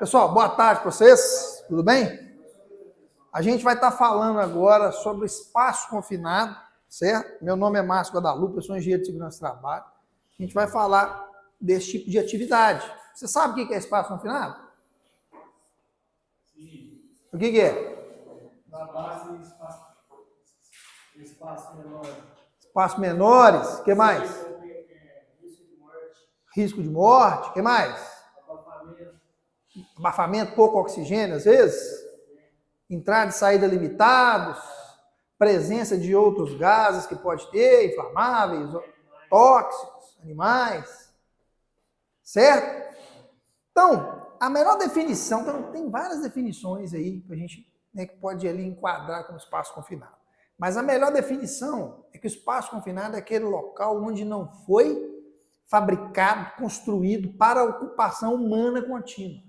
Pessoal, boa tarde para vocês, tudo bem? A gente vai estar falando agora sobre o espaço confinado, certo? Meu nome é Márcio Guadalupe, eu sou engenheiro de segurança do trabalho. A gente vai falar desse tipo de atividade. Você sabe o que é espaço confinado? Sim. O que é? Na base, espaço menor. Espaços menores, o que mais? Risco de morte. Risco de morte, o que mais? Abafamento. Abafamento, pouco oxigênio às vezes? Entrada e saída limitados, presença de outros gases que pode ter, inflamáveis, tóxicos, animais, certo? Então, a melhor definição, então, tem várias definições aí que a gente que pode ali enquadrar como espaço confinado. Mas a melhor definição é que o espaço confinado é aquele local onde não foi fabricado, construído para ocupação humana contínua.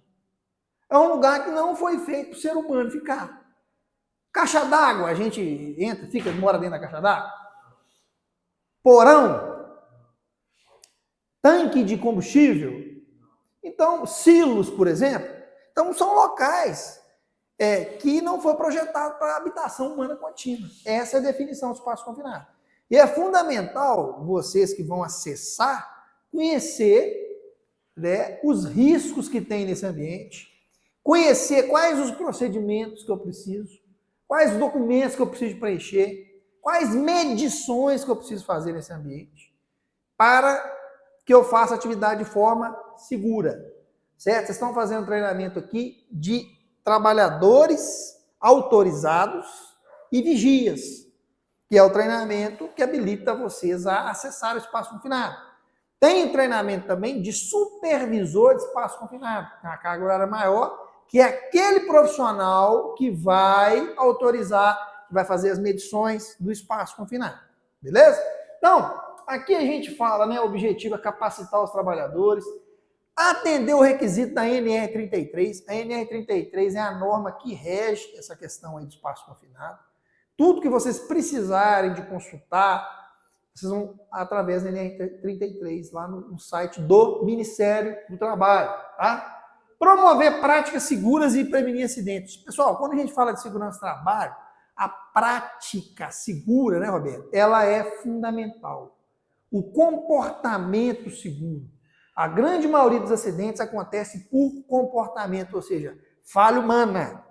É um lugar que não foi feito para o ser humano ficar. Caixa d'água, a gente entra, mora dentro da caixa d'água. Porão, tanque de combustível. Então, silos, por exemplo. Então, são locais que não foi projetado para habitação humana contínua. Essa é a definição do espaço confinado. E é fundamental vocês que vão acessar, conhecer os riscos que tem nesse ambiente, conhecer quais os procedimentos que eu preciso, quais documentos que eu preciso preencher, quais medições que eu preciso fazer nesse ambiente, para que eu faça atividade de forma segura, certo? Vocês estão fazendo um treinamento aqui de trabalhadores autorizados e vigias, que é o treinamento que habilita vocês a acessar o espaço confinado. Tem um treinamento também de supervisor de espaço confinado, com a carga horária maior, que é aquele profissional que vai autorizar, que vai fazer as medições do espaço confinado. Beleza? Então, aqui a gente fala, o objetivo é capacitar os trabalhadores, atender o requisito da NR33. A NR33 é a norma que rege essa questão aí do espaço confinado. Tudo que vocês precisarem de consultar, vocês vão através da NR33 lá no site do Ministério do Trabalho, tá? Promover práticas seguras e prevenir acidentes. Pessoal, quando a gente fala de segurança do trabalho, a prática segura, né, Roberto? Ela é fundamental. O comportamento seguro. A grande maioria dos acidentes acontece por comportamento, ou seja, falha humana.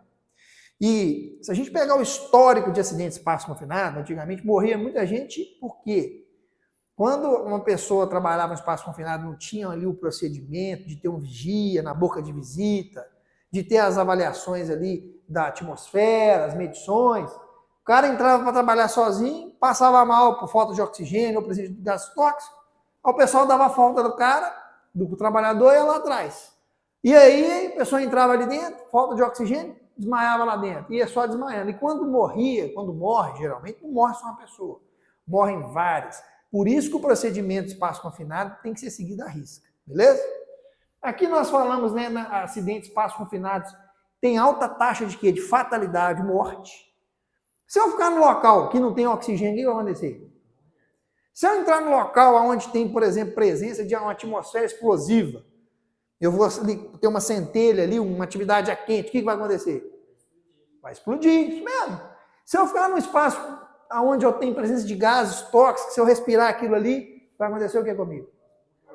E se a gente pegar o histórico de acidentes de espaço confinado, antigamente morria muita gente, por quê? Quando uma pessoa trabalhava no espaço confinado, não tinha ali o procedimento de ter um vigia na boca de visita, de ter as avaliações ali da atmosfera, as medições. O cara entrava para trabalhar sozinho, passava mal por falta de oxigênio ou presença de gás tóxico, aí o pessoal dava a falta do cara, do trabalhador, ia lá atrás. E aí a pessoa entrava ali dentro, falta de oxigênio, desmaiava lá dentro, ia só desmaiando. E quando morre, geralmente, não morre só uma pessoa, morrem várias. Por isso que o procedimento de espaço confinado tem que ser seguido à risca, beleza? Aqui nós falamos, acidentes de espaços confinados tem alta taxa de quê? De fatalidade, morte. Se eu ficar no local que não tem oxigênio, o que vai acontecer? Se eu entrar no local onde tem, por exemplo, presença de uma atmosfera explosiva, eu vou ter uma centelha ali, uma atividade a quente, o que vai acontecer? Vai explodir, isso mesmo. Se eu ficar num espaço onde eu tenho presença de gases tóxicos, se eu respirar aquilo ali, vai acontecer o que comigo?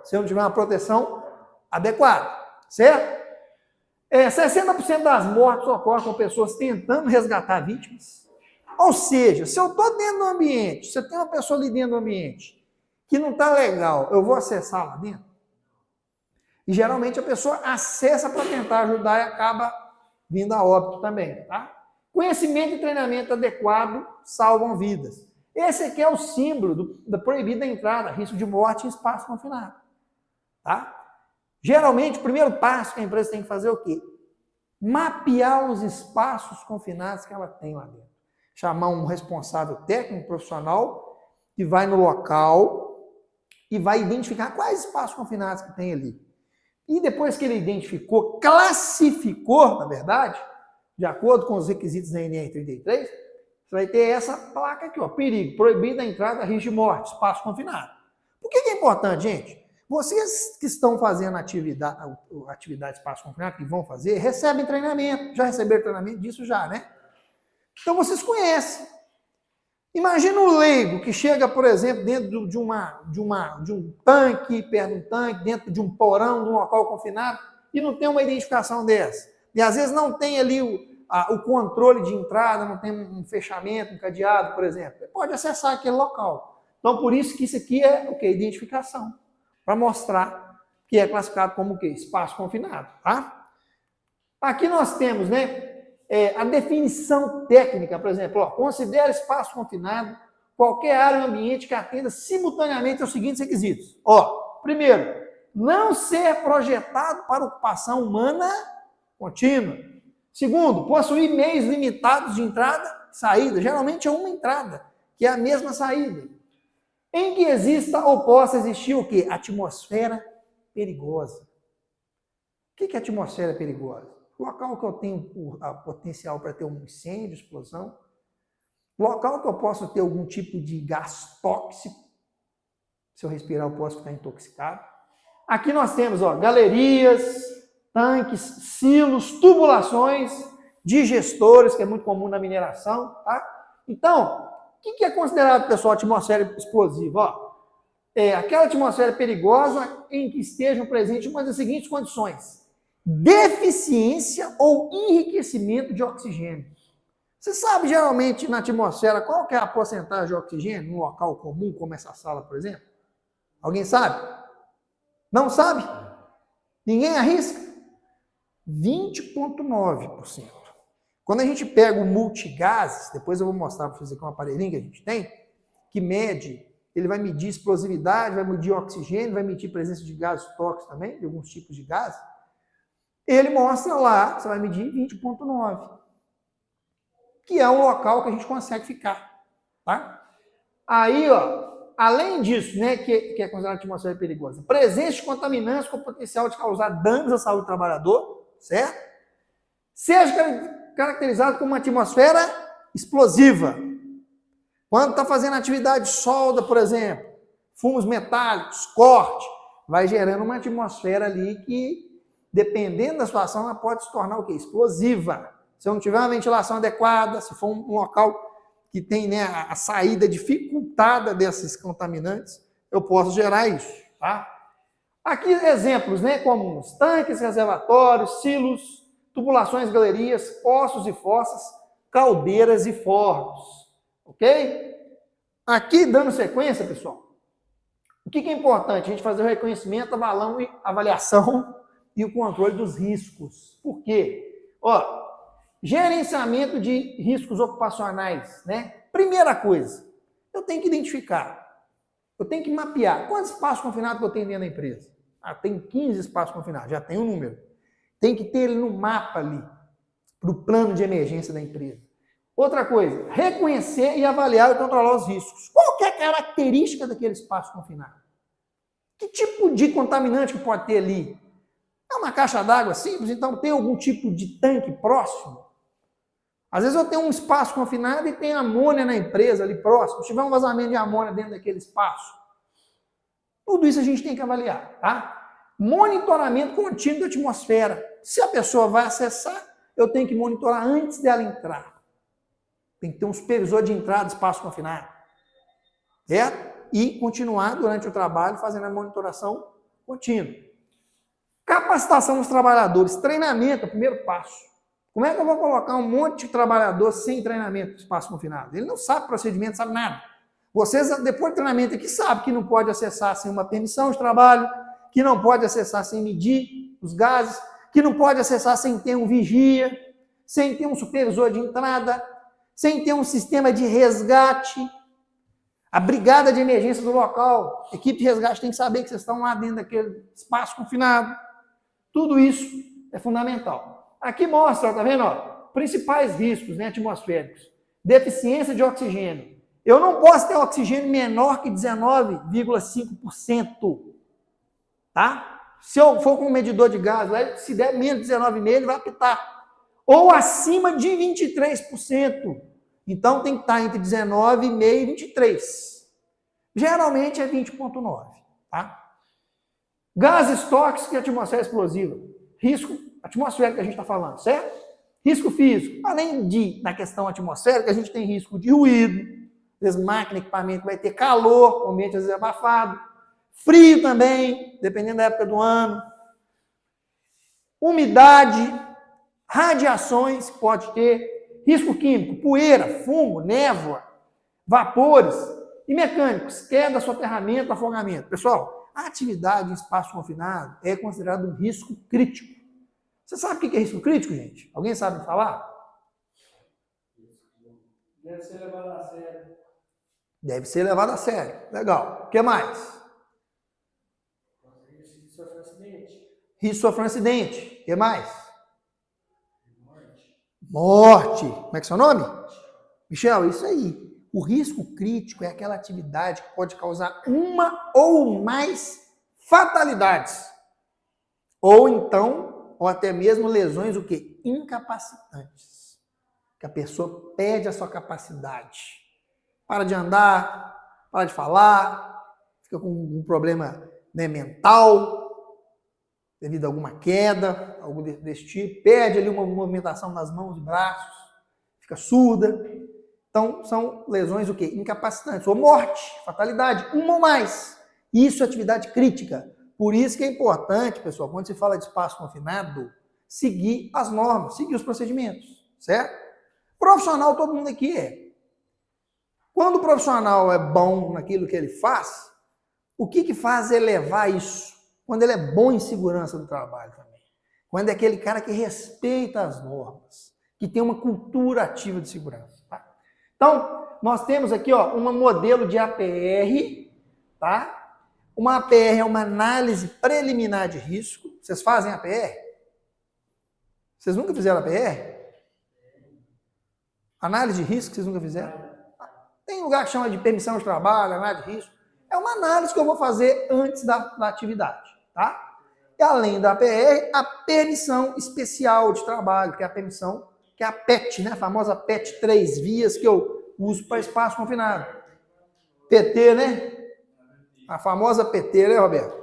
Se eu não tiver uma proteção adequada, certo? 60% das mortes ocorrem com pessoas tentando resgatar vítimas. Ou seja, se eu estou dentro do ambiente, se eu tenho uma pessoa ali dentro do ambiente que não está legal, eu vou acessar lá dentro? E geralmente a pessoa acessa para tentar ajudar e acaba vindo a óbito também, tá? Conhecimento e treinamento adequado salvam vidas. Esse aqui é o símbolo da proibida entrada, risco de morte em espaço confinado, tá? Geralmente, o primeiro passo que a empresa tem que fazer é o quê? Mapear os espaços confinados que ela tem lá dentro. Chamar um responsável técnico profissional que vai no local e vai identificar quais espaços confinados que tem ali. E depois que ele identificou, classificou, na verdade, de acordo com os requisitos da NR33, você vai ter essa placa aqui, ó, perigo, proibida a entrada, risco de morte, espaço confinado. Por que é importante, gente? Vocês que estão fazendo atividade espaço confinado, que vão fazer, recebem treinamento. Já receberam treinamento disso já, né? Então vocês conhecem. Imagina um leigo que chega, por exemplo, dentro de um tanque, perto de um tanque, dentro de um porão, de um local confinado, e não tem uma identificação dessa. E às vezes não tem ali o controle de entrada, não tem um fechamento, um cadeado, por exemplo. Ele pode acessar aquele local. Então, por isso que isso aqui é o quê? Identificação. Para mostrar que é classificado como o quê? Espaço confinado. Tá? Aqui nós temos, né? A definição técnica, por exemplo, ó, considera espaço confinado qualquer área ou ambiente que atenda simultaneamente aos seguintes requisitos. Ó, primeiro, não ser projetado para ocupação humana contínua. Segundo, possuir meios limitados de entrada e saída. Geralmente é uma entrada, que é a mesma saída. Em que exista ou possa existir o quê? Atmosfera perigosa. O que é atmosfera perigosa? Local que eu tenho potencial para ter um incêndio, explosão. Local que eu posso ter algum tipo de gás tóxico. Se eu respirar, eu posso ficar intoxicado. Aqui nós temos, ó, galerias, tanques, silos, tubulações, digestores, que é muito comum na mineração. Tá? Então, o que é considerado, pessoal, atmosfera explosiva? Ó, é aquela atmosfera perigosa em que estejam presentes uma das seguintes condições: deficiência ou enriquecimento de oxigênio. Você sabe, geralmente, na atmosfera, qual que é a porcentagem de oxigênio num local comum, como essa sala, por exemplo? Alguém sabe? Não sabe? Ninguém arrisca? 20,9%. Quando a gente pega o multigases, depois eu vou mostrar para vocês aqui um aparelhinho que a gente tem, que mede, ele vai medir explosividade, vai medir oxigênio, vai medir presença de gases tóxicos também, de alguns tipos de gases. Ele mostra lá, você vai medir 20,9, que é um local que a gente consegue ficar, tá? Aí, ó, além disso, né, que é considerado atmosfera perigosa, presença de contaminantes com potencial de causar danos à saúde do trabalhador, certo? Seja caracterizado como uma atmosfera explosiva. Quando está fazendo atividade de solda, por exemplo, fumos metálicos, corte, vai gerando uma atmosfera ali que, dependendo da situação, ela pode se tornar o quê? Explosiva. Se eu não tiver uma ventilação adequada, se for um local que tem, né, a saída dificultada desses contaminantes, eu posso gerar isso. Tá? Aqui exemplos, né, comuns: tanques, reservatórios, silos, tubulações, galerias, poços e fossas, caldeiras e fornos. Ok? Aqui, dando sequência, pessoal, o que é importante? A gente fazer o reconhecimento, avaliação e o controle dos riscos. Por quê? Ó, gerenciamento de riscos ocupacionais, né? Primeira coisa, eu tenho que identificar, eu tenho que mapear quantos espaços confinados que eu tenho dentro da empresa. Ah, tem 15 espaços confinados, já tem um número. Tem que ter ele no mapa ali, para o plano de emergência da empresa. Outra coisa, reconhecer e avaliar e controlar os riscos. Qual que é a característica daquele espaço confinado? Que tipo de contaminante que pode ter ali? É uma caixa d'água simples, então tem algum tipo de tanque próximo? Às vezes eu tenho um espaço confinado e tem amônia na empresa ali próximo. Se tiver um vazamento de amônia dentro daquele espaço, tudo isso a gente tem que avaliar, tá? Monitoramento contínuo da atmosfera. Se a pessoa vai acessar, eu tenho que monitorar antes dela entrar. Tem que ter um supervisor de entrada do espaço confinado. Certo? E continuar durante o trabalho fazendo a monitoração contínua. Capacitação dos trabalhadores. Treinamento é o primeiro passo. Como é que eu vou colocar um monte de trabalhador sem treinamento no espaço confinado? Ele não sabe procedimento, não sabe nada. Vocês, depois do treinamento aqui, sabem que não pode acessar sem uma permissão de trabalho, que não pode acessar sem medir os gases, que não pode acessar sem ter um vigia, sem ter um supervisor de entrada, sem ter um sistema de resgate. A brigada de emergência do local, a equipe de resgate tem que saber que vocês estão lá dentro daquele espaço confinado. Tudo isso é fundamental. Aqui mostra, tá vendo? Ó, principais riscos, né, atmosféricos. Deficiência de oxigênio. Eu não posso ter oxigênio menor que 19,5%. Tá? Se eu for com um medidor de gás, se der menos de 19,5%, ele vai apitar. Ou acima de 23%. Então tem que estar entre 19,5% e 23%. Geralmente é 20,9%. Tá? Gases tóxicos e atmosfera explosiva. Risco atmosférico que a gente está falando, certo? Risco físico. Além de, na questão atmosférica, a gente tem risco de ruído. Às vezes, máquina, equipamento vai ter calor, o ambiente às vezes é abafado. Frio também, dependendo da época do ano. Umidade, radiações, pode ter. Risco químico, poeira, fumo, névoa, vapores. E mecânicos, queda, soterramento, afogamento. Pessoal, a atividade em espaço confinado é considerada um risco crítico. Você sabe o que é risco crítico, gente? Alguém sabe me falar? Deve ser levado a sério. Deve ser levado a sério. Legal. O que mais? Risco de sofrer um acidente. Risco de sofrer um acidente. O que mais? Morte. Morte. Como é que é seu nome? Michel, isso aí. O risco crítico é aquela atividade que pode causar uma ou mais fatalidades. Ou então, ou até mesmo lesões o quê? Incapacitantes. Que a pessoa perde a sua capacidade. Para de andar, para de falar, fica com um problema, né, mental, devido a alguma queda, algo desse tipo, perde ali uma movimentação nas mãos e braços, fica surda. Então, são lesões o quê? Incapacitantes, ou morte, fatalidade, uma ou mais. Isso é atividade crítica. Por isso que é importante, pessoal, quando se fala de espaço confinado, seguir as normas, seguir os procedimentos, certo? Profissional, todo mundo aqui é. Quando o profissional é bom naquilo que ele faz, o que faz é levar isso? Quando ele é bom em segurança do trabalho também. Quando é aquele cara que respeita as normas, que tem uma cultura ativa de segurança. Tá? Então, nós temos aqui um modelo de APR, tá? Uma APR é uma análise preliminar de risco. Vocês fazem APR? Vocês nunca fizeram APR? Análise de risco, vocês nunca fizeram? Tem lugar que chama de permissão de trabalho, análise de risco. É uma análise que eu vou fazer antes da atividade, tá? E além da APR, a permissão especial de trabalho, que é a permissão, que é a PET, né? A famosa PET 3 vias que eu uso para espaço confinado. PT, né? A famosa PT, né, Roberto?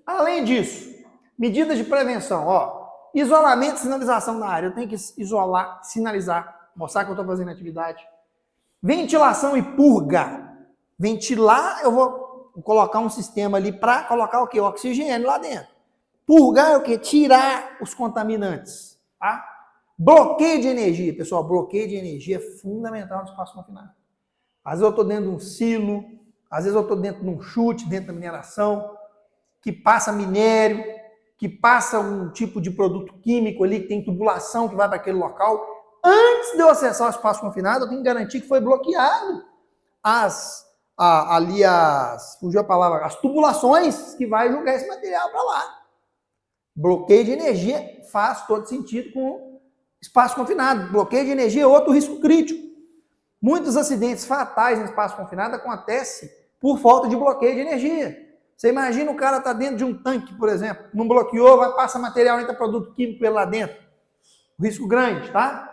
Além disso, medidas de prevenção, isolamento e sinalização na área. Eu tenho que isolar, sinalizar, mostrar que eu estou fazendo atividade. Ventilação e purga. Ventilar, eu vou colocar um sistema ali para colocar o quê? O oxigênio lá dentro. Purgar é o quê? Tirar os contaminantes. Tá? Bloqueio de energia. Pessoal, bloqueio de energia é fundamental no espaço confinado. Às vezes eu estou dentro de um silo, às vezes eu estou dentro de um chute, dentro da mineração, que passa minério, que passa um tipo de produto químico ali, que tem tubulação que vai para aquele local. Antes de eu acessar o espaço confinado, eu tenho que garantir que foi bloqueado fugiu a palavra, as tubulações que vai jogar esse material para lá. Bloqueio de energia faz todo sentido com espaço confinado. Bloqueio de energia é outro risco crítico. Muitos acidentes fatais no espaço confinado acontecem por falta de bloqueio de energia. Você imagina o cara está dentro de um tanque, por exemplo, não bloqueou, passa material, entra produto químico lá dentro. Risco grande, tá?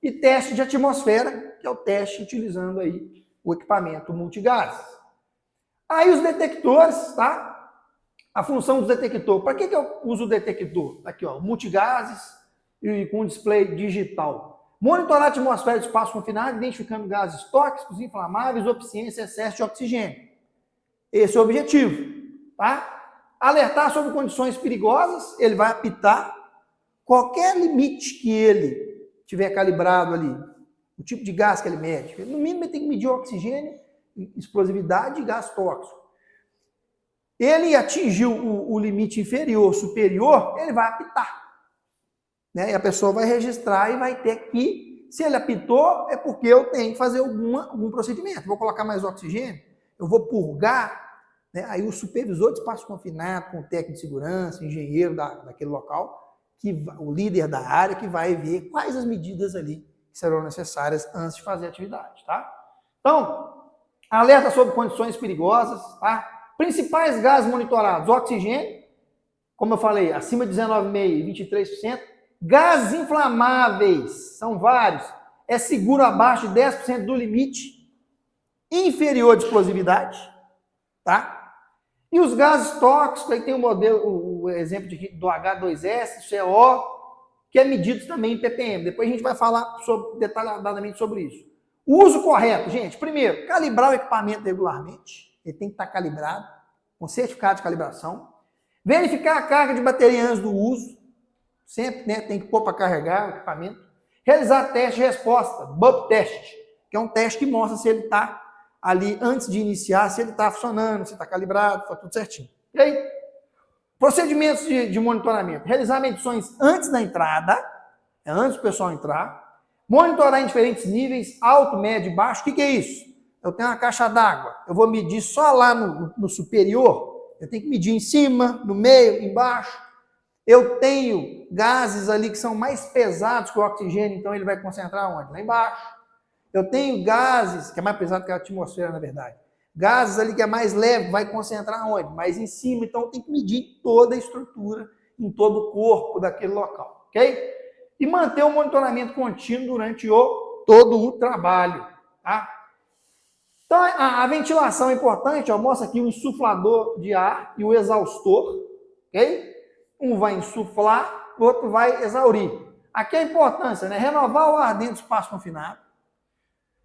E teste de atmosfera, que é o teste utilizando aí o equipamento multigás. Aí os detectores, tá? A função do detector. Para que eu uso o detector? Aqui, multigases e com display digital. Monitorar a atmosfera de espaço confinado, identificando gases tóxicos, inflamáveis, eficiência e excesso de oxigênio. Esse é o objetivo, tá? Alertar sobre condições perigosas, ele vai apitar qualquer limite que ele tiver calibrado ali, o tipo de gás que ele mede. No mínimo, ele tem que medir o oxigênio, explosividade e gás tóxico. Ele atingiu o limite inferior, superior, ele vai apitar. Né? E a pessoa vai registrar e vai ter que, se ele apitou, é porque eu tenho que fazer algum procedimento. Vou colocar mais oxigênio, eu vou purgar. Né? Aí o supervisor de espaço confinado, com o técnico de segurança, engenheiro daquele local, o líder da área, que vai ver quais as medidas ali que serão necessárias antes de fazer a atividade, tá? Então, alerta sobre condições perigosas, tá? Principais gases monitorados, oxigênio, como eu falei, acima de 19,5% e 23%. Gases inflamáveis, são vários, é seguro abaixo de 10% do limite inferior de explosividade, tá? E os gases tóxicos, aí tem o modelo, o exemplo do H2S, CO, que é medido também em ppm. Depois a gente vai falar detalhadamente sobre isso. O uso correto, gente. Primeiro, calibrar o equipamento regularmente. Ele tem que estar calibrado, com certificado de calibração. Verificar a carga de bateria antes do uso. Sempre, né, tem que pôr para carregar o equipamento. Realizar teste de resposta, BUP test, que é um teste que mostra se ele está ali, antes de iniciar, se ele está funcionando, se está calibrado, está tudo certinho. E aí, procedimentos de monitoramento. Realizar medições antes da entrada, antes do pessoal entrar. Monitorar em diferentes níveis, alto, médio e baixo. O que é isso? Eu tenho uma caixa d'água, eu vou medir só lá no superior, eu tenho que medir em cima, no meio, embaixo. Eu tenho gases ali que são mais pesados que o oxigênio, então ele vai concentrar onde? Lá embaixo. Eu tenho gases, que é mais pesado que a atmosfera, na verdade. Gases ali que é mais leve, vai concentrar onde? Mais em cima, então tem que medir toda a estrutura, em todo o corpo daquele local, ok? E manter o monitoramento contínuo durante todo o trabalho, tá? Então, a ventilação é importante, ó, mostra aqui o insuflador de ar e o exaustor, ok? Um vai insuflar, o outro vai exaurir. Aqui a importância, né? Renovar o ar dentro do espaço confinado,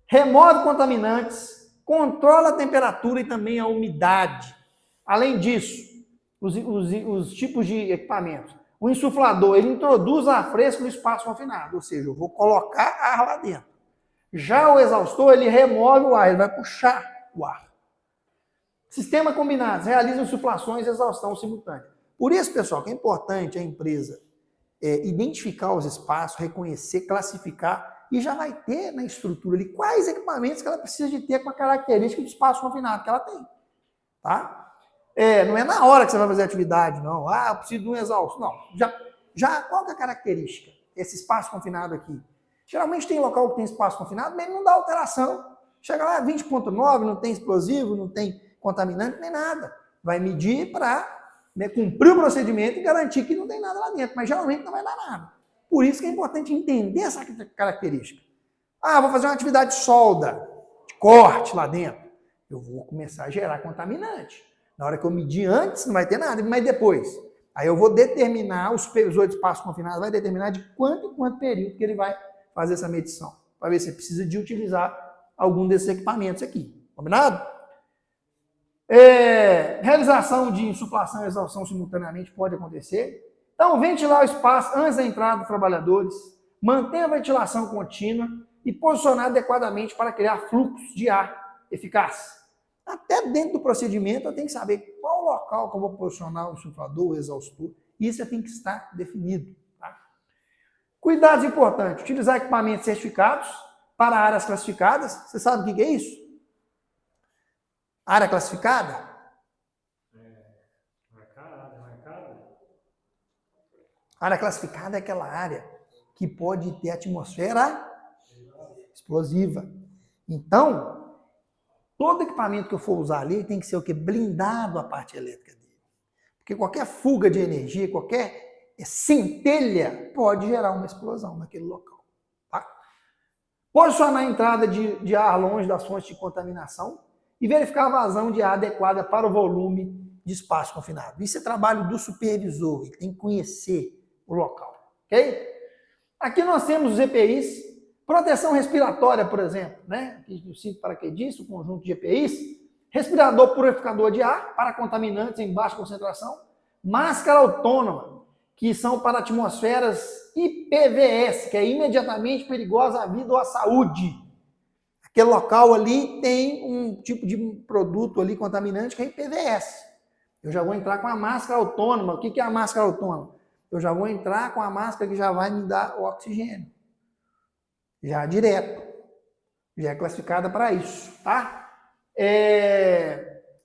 remove contaminantes, controla a temperatura e também a umidade. Além disso, os tipos de equipamentos. O insuflador, ele introduz ar fresco no espaço confinado, ou seja, eu vou colocar ar lá dentro. Já o exaustor, ele remove o ar, ele vai puxar o ar. Sistema combinado, realiza insuflações e exaustão simultânea. Por isso, pessoal, que é importante a empresa identificar os espaços, reconhecer, classificar, e já vai ter na estrutura ali quais equipamentos que ela precisa de ter com a característica do espaço confinado que ela tem. Tá? Não é na hora que você vai fazer a atividade, não. Eu preciso de um exausto. Não. Qual que é a característica? Esse espaço confinado aqui. Geralmente tem local que tem espaço confinado, mas não dá alteração. Chega lá, 20.9, não tem explosivo, não tem contaminante, nem nada. Vai medir para cumprir o procedimento e garantir que não tem nada lá dentro, mas geralmente não vai dar nada. Por isso que é importante entender essa característica. Vou fazer uma atividade de solda, de corte lá dentro. Eu vou começar a gerar contaminante. Na hora que eu medir antes, não vai ter nada, mas depois. Aí eu vou determinar, o supervisor de espaço confinado vai determinar de quanto em quanto período que ele vai fazer essa medição. Para ver se precisa de utilizar algum desses equipamentos aqui. Combinado? Realização de insuflação e exaustão simultaneamente pode acontecer. Então, ventilar o espaço antes da entrada dos trabalhadores, manter a ventilação contínua e posicionar adequadamente para criar fluxo de ar eficaz. Até dentro do procedimento, eu tenho que saber qual local que eu vou posicionar o insuflador, o exaustor. Isso tem que estar definido. Tá? Cuidados importantes. Utilizar equipamentos certificados para áreas classificadas. Você sabe o que é isso? Área classificada? Área classificada é aquela área que pode ter atmosfera explosiva. Então, todo equipamento que eu for usar ali tem que ser o quê? Blindado a parte elétrica dele. Porque qualquer fuga de energia, qualquer centelha pode gerar uma explosão naquele local. Tá? Posicionar a entrada de ar longe das fontes de contaminação e verificar a vazão de ar adequada para o volume de espaço confinado. Isso é trabalho do supervisor, ele tem que conhecer o local. Ok? Aqui nós temos os EPIs, proteção respiratória, por exemplo, né? O cinto paraquedista, o conjunto de EPIs, respirador purificador de ar para contaminantes em baixa concentração, máscara autônoma, que são para atmosferas IPVS, que é imediatamente perigosa à vida ou à saúde. Aquele local ali tem um tipo de produto ali contaminante que é IPVS. Eu já vou entrar com a máscara autônoma. O que é a máscara autônoma? Eu já vou entrar com a máscara que já vai me dar o oxigênio. Já direto. Já é classificada para isso, tá?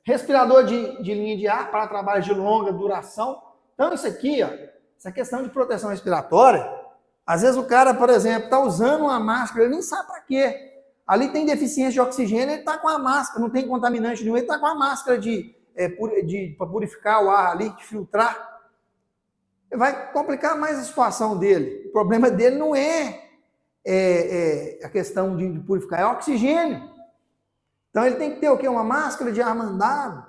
Respirador de linha de ar para trabalhos de longa duração. Então isso aqui, ó, essa questão de proteção respiratória, às vezes o cara, por exemplo, está usando uma máscara, ele nem sabe para quê. Ali tem deficiência de oxigênio, ele está com a máscara, não tem contaminante nenhum, ele está com a máscara para purificar o ar ali, de filtrar. Vai complicar mais a situação dele. O problema dele não é a questão de purificar, é o oxigênio. Então ele tem que ter o quê? Uma máscara de ar mandado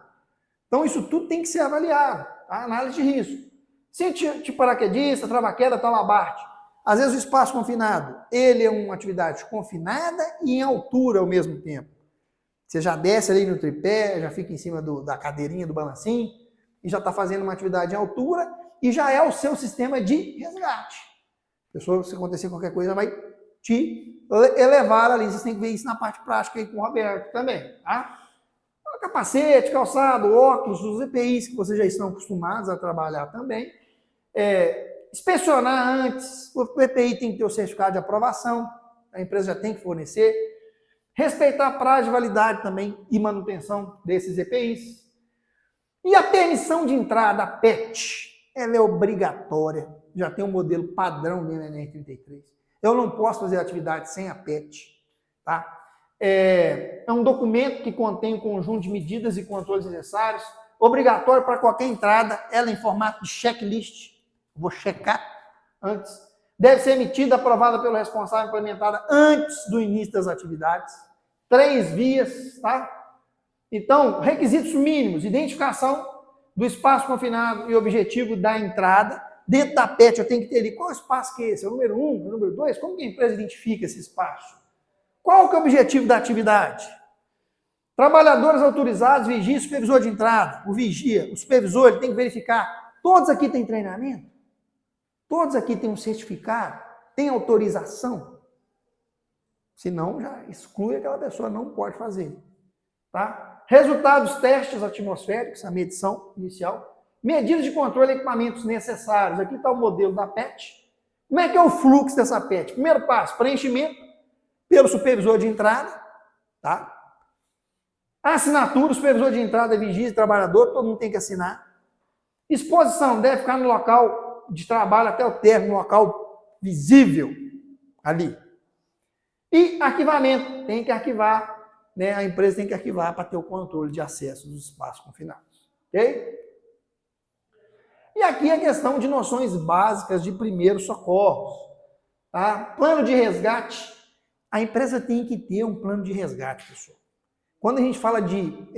Então, isso tudo tem que ser avaliado, tá? Análise de risco. Se paraquedista, trava-queda, talabarte. Às vezes o espaço confinado, ele é uma atividade confinada e em altura ao mesmo tempo. Você já desce ali no tripé, já fica em cima da cadeirinha, do balancinho, e já está fazendo uma atividade em altura, e já é o seu sistema de resgate. A pessoa, se acontecer qualquer coisa, vai te elevar ali. Vocês têm que ver isso na parte prática aí com o Roberto também, tá? Capacete, calçado, óculos, os EPIs que vocês já estão acostumados a trabalhar também. Inspecionar antes, o EPI tem que ter o certificado de aprovação, a empresa já tem que fornecer. Respeitar a prazo de validade também e manutenção desses EPIs. E a permissão de entrada, a PET, ela é obrigatória. Já tem um modelo padrão dentro da NR33. Eu não posso fazer atividade sem a PET. Tá? É um documento que contém um conjunto de medidas e controles necessários, obrigatório para qualquer entrada, ela em formato de checklist. Vou checar antes. Deve ser emitida, aprovada pelo responsável, implementada antes do início das atividades. 3 vias, tá? Então, requisitos mínimos: identificação do espaço confinado e objetivo da entrada. Dentro da PET eu tenho que ter ali qual espaço que é esse? É o número 1, é o número 2? Como que a empresa identifica esse espaço? Qual que é o objetivo da atividade? Trabalhadores autorizados, vigia e supervisor de entrada. O vigia, o supervisor, ele tem que verificar. Todos aqui têm treinamento? Todos aqui têm um certificado? Tem autorização? Senão, já exclui aquela pessoa, não pode fazer. Tá? Resultados, testes atmosféricos, a medição inicial. Medidas de controle e equipamentos necessários. Aqui está o modelo da PET. Como é que é o fluxo dessa PET? Primeiro passo, preenchimento pelo supervisor de entrada. Tá? Assinatura, o supervisor de entrada, vigia e trabalhador, todo mundo tem que assinar. Exposição, deve ficar no local de trabalho até o término, no local visível ali. E arquivamento, tem que arquivar, né? A empresa tem que arquivar para ter o controle de acesso dos espaços confinados. Ok? E aqui a questão de noções básicas de primeiros socorros. Tá? Plano de resgate. A empresa tem que ter um plano de resgate, pessoal. Quando a gente fala de...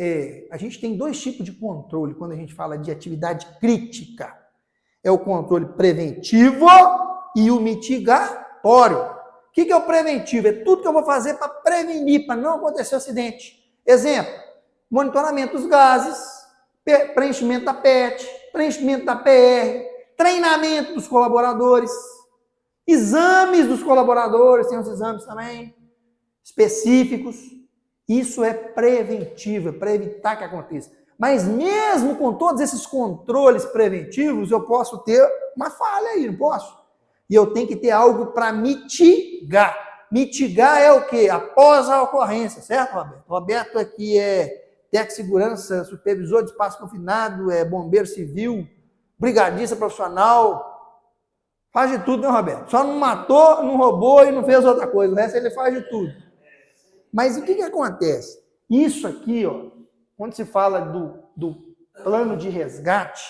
a gente tem 2 tipos de controle quando a gente fala de atividade crítica. É o controle preventivo e o mitigatório. O que é o preventivo? É tudo que eu vou fazer para prevenir, para não acontecer acidente. Exemplo, monitoramento dos gases, preenchimento da PET, preenchimento da PR, treinamento dos colaboradores, exames dos colaboradores, tem os exames também, específicos. Isso é preventivo, é para evitar que aconteça. Mas mesmo com todos esses controles preventivos, eu posso ter uma falha aí, não posso? E eu tenho que ter algo para mitigar. Mitigar é o quê? Após a ocorrência, certo, Roberto? Roberto aqui é técnico de segurança, supervisor de espaço confinado, é bombeiro civil, brigadista profissional. Faz de tudo, né, Roberto? Só não matou, não roubou e não fez outra coisa. O resto ele faz de tudo. Mas o que acontece? Isso aqui, ó, quando se fala do plano de resgate,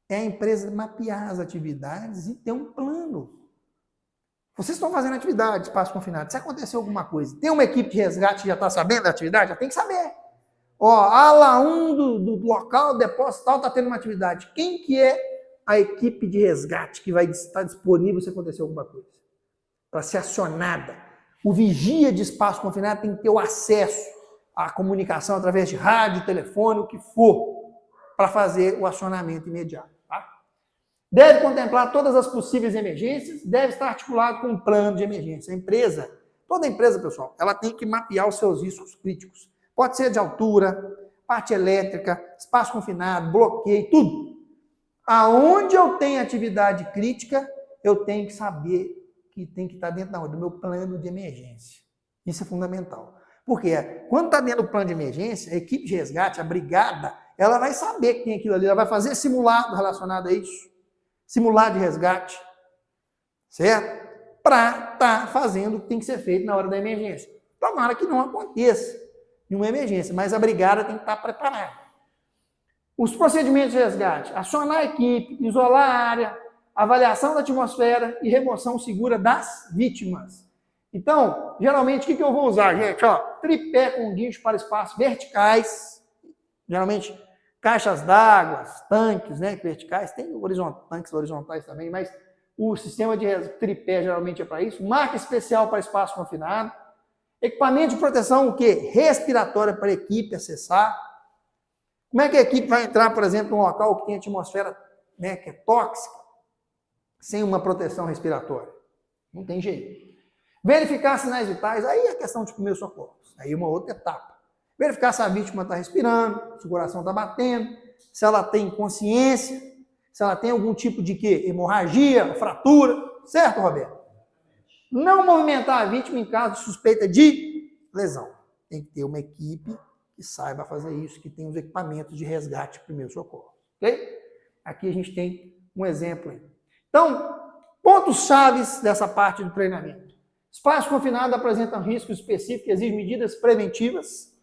é a empresa mapear as atividades e ter um plano. Vocês estão fazendo atividade, espaço confinado. Se acontecer alguma coisa, tem uma equipe de resgate que já está sabendo da atividade? Já tem que saber. Ó, a ala 1 do local, depósito tal, está tendo uma atividade. Quem que é a equipe de resgate que vai estar disponível se acontecer alguma coisa? Para ser acionada. O vigia de espaço confinado tem que ter o acesso à comunicação através de rádio, telefone, o que for, para fazer o acionamento imediato. Tá? Deve contemplar todas as possíveis emergências, deve estar articulado com um plano de emergência. A empresa, toda empresa, pessoal, ela tem que mapear os seus riscos críticos. Pode ser de altura, parte elétrica, espaço confinado, bloqueio, tudo. Aonde eu tenho atividade crítica, eu tenho que saber que tem que estar dentro do meu plano de emergência. Isso é fundamental. Porque quando está dentro do plano de emergência, a equipe de resgate, a brigada, ela vai saber que tem aquilo ali, ela vai fazer simulado relacionado a isso. Simulado de resgate. Certo? Para estar fazendo o que tem que ser feito na hora da emergência. Tomara que não aconteça em uma emergência, mas a brigada tem que estar preparada. Os procedimentos de resgate: acionar a equipe, isolar a área, avaliação da atmosfera e remoção segura das vítimas. Então, geralmente, o que eu vou usar, gente? Ó, tripé com guincho para espaços verticais. Geralmente, caixas d'água, tanques, né, verticais, tem tanques horizontais também, mas o sistema de tripé geralmente é para isso. Marca especial para espaço confinado. Equipamento de proteção, o quê? Respiratória para a equipe acessar. Como é que a equipe vai entrar, por exemplo, num local que tem atmosfera, né, que é tóxica, sem uma proteção respiratória? Não tem jeito. Verificar sinais vitais, aí é questão de primeiros socorros. Aí é uma outra etapa. Verificar se a vítima está respirando, se o coração está batendo, se ela tem consciência, se ela tem algum tipo de quê? Hemorragia, fratura. Certo, Roberto? Não movimentar a vítima em caso de suspeita de lesão. Tem que ter uma equipe que saiba fazer isso, que tem os equipamentos de resgate de primeiro socorro. Ok? Aqui a gente tem um exemplo aí. Então, pontos chaves dessa parte do treinamento. Espaço confinado apresenta riscos específicos, exige medidas preventivas,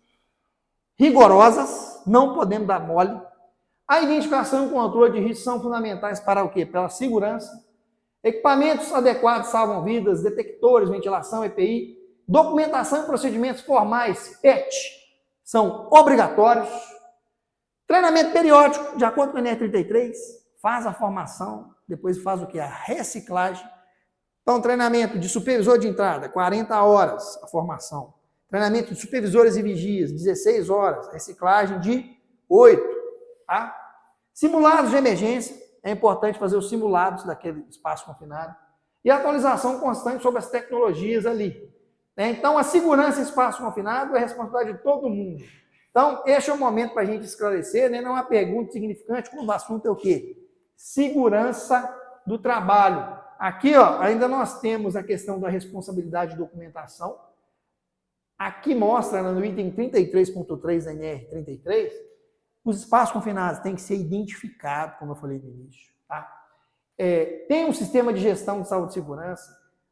rigorosas, não podemos dar mole. A identificação e controle de riscos são fundamentais para o quê? Pela segurança. Equipamentos adequados salvam vidas, detectores, ventilação, EPI, documentação e procedimentos formais, PET, são obrigatórios. Treinamento periódico, de acordo com a NR33, faz a formação, depois faz o quê? A reciclagem. Então, treinamento de supervisor de entrada, 40 horas a formação. Treinamento de supervisores e vigias, 16 horas. Reciclagem de 8. Tá? Simulados de emergência, é importante fazer os simulados daquele espaço confinado. E atualização constante sobre as tecnologias ali. Então, a segurança em espaço confinado é responsabilidade de todo mundo. Então, este é o momento para a gente esclarecer, né? Não é uma pergunta significante, quando o assunto é o quê? Segurança do trabalho. Aqui, ó, ainda nós temos a questão da responsabilidade de documentação. Aqui mostra, no item 33.3 da NR33, os espaços confinados têm que ser identificados, como eu falei no início. Tá? Tem um sistema de gestão de saúde e segurança,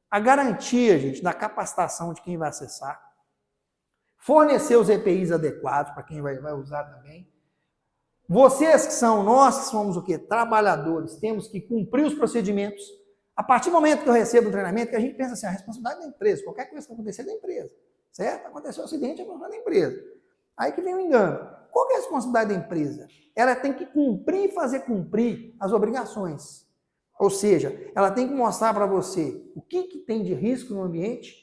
a garantia, gente, da capacitação de quem vai acessar, fornecer os EPIs adequados para quem vai usar também. Vocês que são, nós que somos o quê? Trabalhadores, temos que cumprir os procedimentos. A partir do momento que eu recebo um treinamento, que a gente pensa assim, a responsabilidade da empresa, qualquer coisa que acontecer é da empresa, certo? Aconteceu um acidente, é responsabilidade da empresa. Aí que vem o engano. Qual que é a responsabilidade da empresa? Ela tem que cumprir e fazer cumprir as obrigações. Ou seja, ela tem que mostrar para você o que tem de risco no ambiente,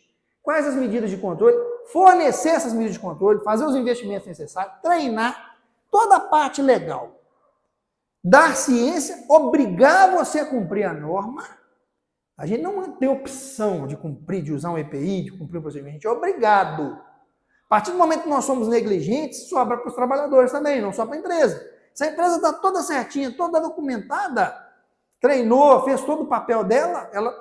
quais as medidas de controle, fornecer essas medidas de controle, fazer os investimentos necessários, treinar toda a parte legal. Dar ciência, obrigar você a cumprir a norma. A gente não tem opção de cumprir, de usar um EPI, de cumprir o procedimento, a gente é obrigado. A partir do momento que nós somos negligentes, sobra para os trabalhadores também, não só para a empresa. Se a empresa está toda certinha, toda documentada, treinou, fez todo o papel dela, ela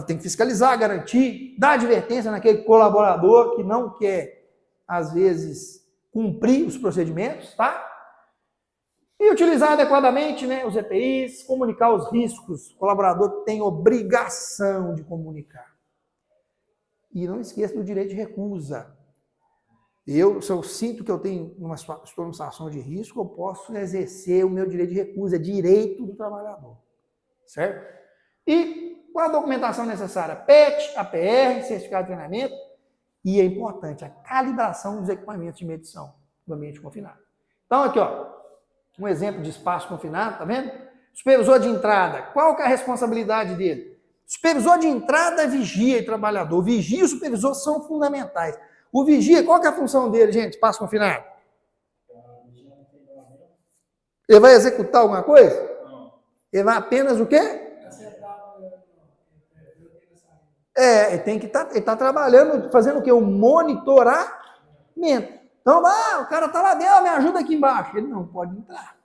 tem que fiscalizar, garantir, dar advertência naquele colaborador que não quer, às vezes, cumprir os procedimentos, tá? E utilizar adequadamente, né, os EPIs, comunicar os riscos. O colaborador tem obrigação de comunicar. E não esqueça do direito de recusa. Se eu sinto que estou numa situação de risco, eu posso exercer o meu direito de recusa, é direito do trabalhador. Certo? E qual a documentação necessária? PET, APR, certificado de treinamento. E é importante a calibração dos equipamentos de medição do ambiente confinado. Então, aqui, ó, um exemplo de espaço confinado, tá vendo? Supervisor de entrada, qual que é a responsabilidade dele? Supervisor de entrada, vigia e trabalhador. Vigia e supervisor são fundamentais. O vigia, qual que é a função dele, gente? Espaço confinado. Ele vai executar alguma coisa? Não. Ele vai apenas o quê? Ele tem que ele tá trabalhando, fazendo o quê? O monitoramento. Então, o cara está lá dentro, me ajuda aqui embaixo. Ele não pode entrar.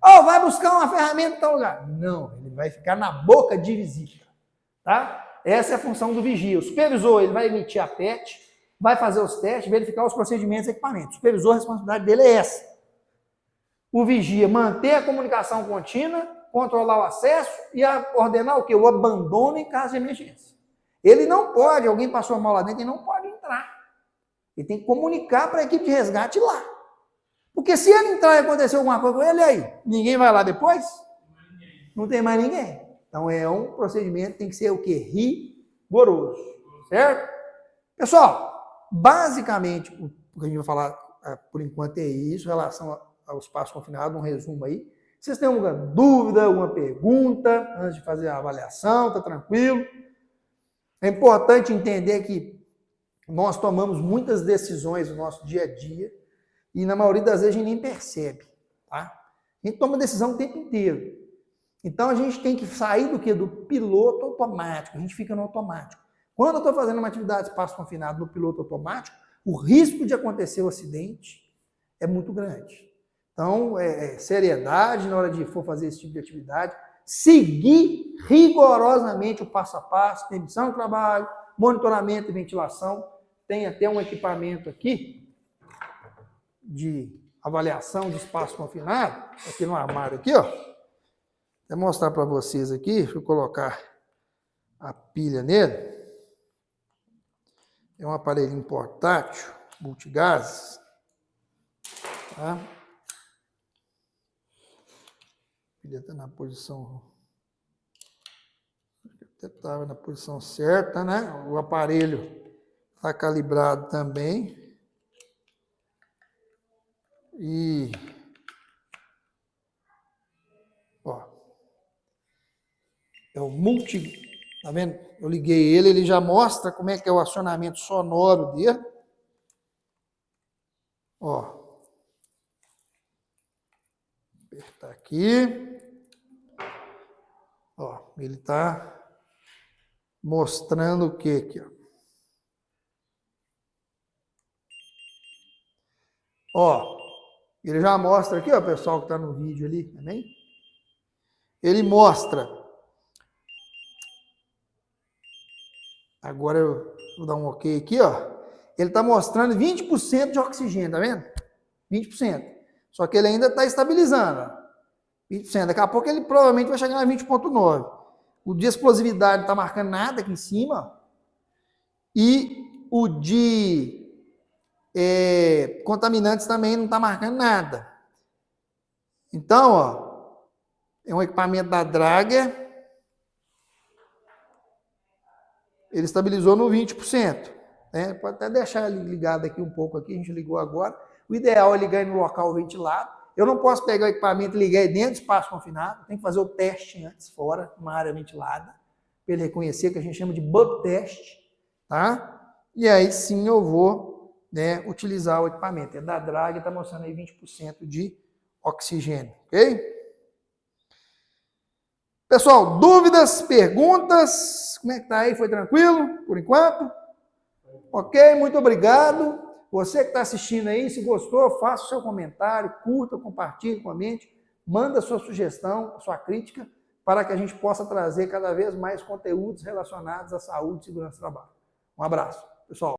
Vai buscar uma ferramenta em tal lugar. Não, ele vai ficar na boca de visita. Tá? Essa é a função do vigia. O supervisor, ele vai emitir a PET, vai fazer os testes, verificar os procedimentos e equipamentos. O supervisor, a responsabilidade dele é essa. O vigia, manter a comunicação contínua, controlar o acesso e ordenar o quê? O abandono em caso de emergência. Ele não pode, alguém passou mal lá dentro, ele não pode entrar. Ele tem que comunicar para a equipe de resgate lá. Porque se ele entrar e acontecer alguma coisa com ele, aí, ninguém vai lá depois? Não tem mais ninguém. Então é um procedimento que tem que ser o quê? Rigoroso. Certo? Pessoal, basicamente, o que a gente vai falar por enquanto é isso, em relação ao espaço confinado, um resumo aí. Vocês têm alguma dúvida, alguma pergunta antes de fazer a avaliação? Tá tranquilo? É importante entender que nós tomamos muitas decisões no nosso dia a dia e na maioria das vezes a gente nem percebe, tá? A gente toma decisão o tempo inteiro. Então a gente tem que sair do quê? Do piloto automático. A gente fica no automático. Quando eu estou fazendo uma atividade de espaço confinado no piloto automático, o risco de acontecer o acidente é muito grande. Então, seriedade na hora de for fazer esse tipo de atividade, seguir rigorosamente o passo a passo, permissão de trabalho, monitoramento e ventilação. Tem até um equipamento aqui de avaliação de espaço confinado, aqui no armário aqui, ó. Vou mostrar para vocês aqui, deixa eu colocar a pilha nele. É um aparelhinho portátil, multigás, tá? A pilha está na posição, até estava na posição certa, né? O aparelho está calibrado também. E, ó, é o tá vendo? Eu liguei ele, ele já mostra como é que é o acionamento sonoro dele. Ó. Apertar aqui. Ó, ele tá mostrando o que aqui, ó. Ó, ele já mostra aqui, ó, pessoal que tá no vídeo ali também. Ele mostra. Agora eu vou dar um ok aqui, ó. Ele está mostrando 20% de oxigênio, tá vendo? 20%. Só que ele ainda está estabilizando, ó. 20%. Daqui a pouco ele provavelmente vai chegar a 20,9. O de explosividade não está marcando nada aqui em cima. Ó. E o de contaminantes também não está marcando nada. Então, ó, é um equipamento da Drager. Ele estabilizou no 20%. Né? Pode até deixar ele ligado aqui um pouco, aqui, a gente ligou agora. O ideal é ligar ele no local ventilado. Eu não posso pegar o equipamento e ligar ele dentro do espaço confinado. Tem que fazer o teste antes, fora, numa área ventilada, para ele reconhecer, que a gente chama de bug test. Tá? E aí sim eu vou, né, utilizar o equipamento. É da Drager, está mostrando aí 20% de oxigênio. Ok? Pessoal, dúvidas, perguntas? Como é que tá aí? Foi tranquilo, por enquanto? Ok, muito obrigado. Você que está assistindo aí, se gostou, faça o seu comentário, curta, compartilhe, comente, manda a sua sugestão, a sua crítica, para que a gente possa trazer cada vez mais conteúdos relacionados à saúde e segurança do trabalho. Um abraço, pessoal.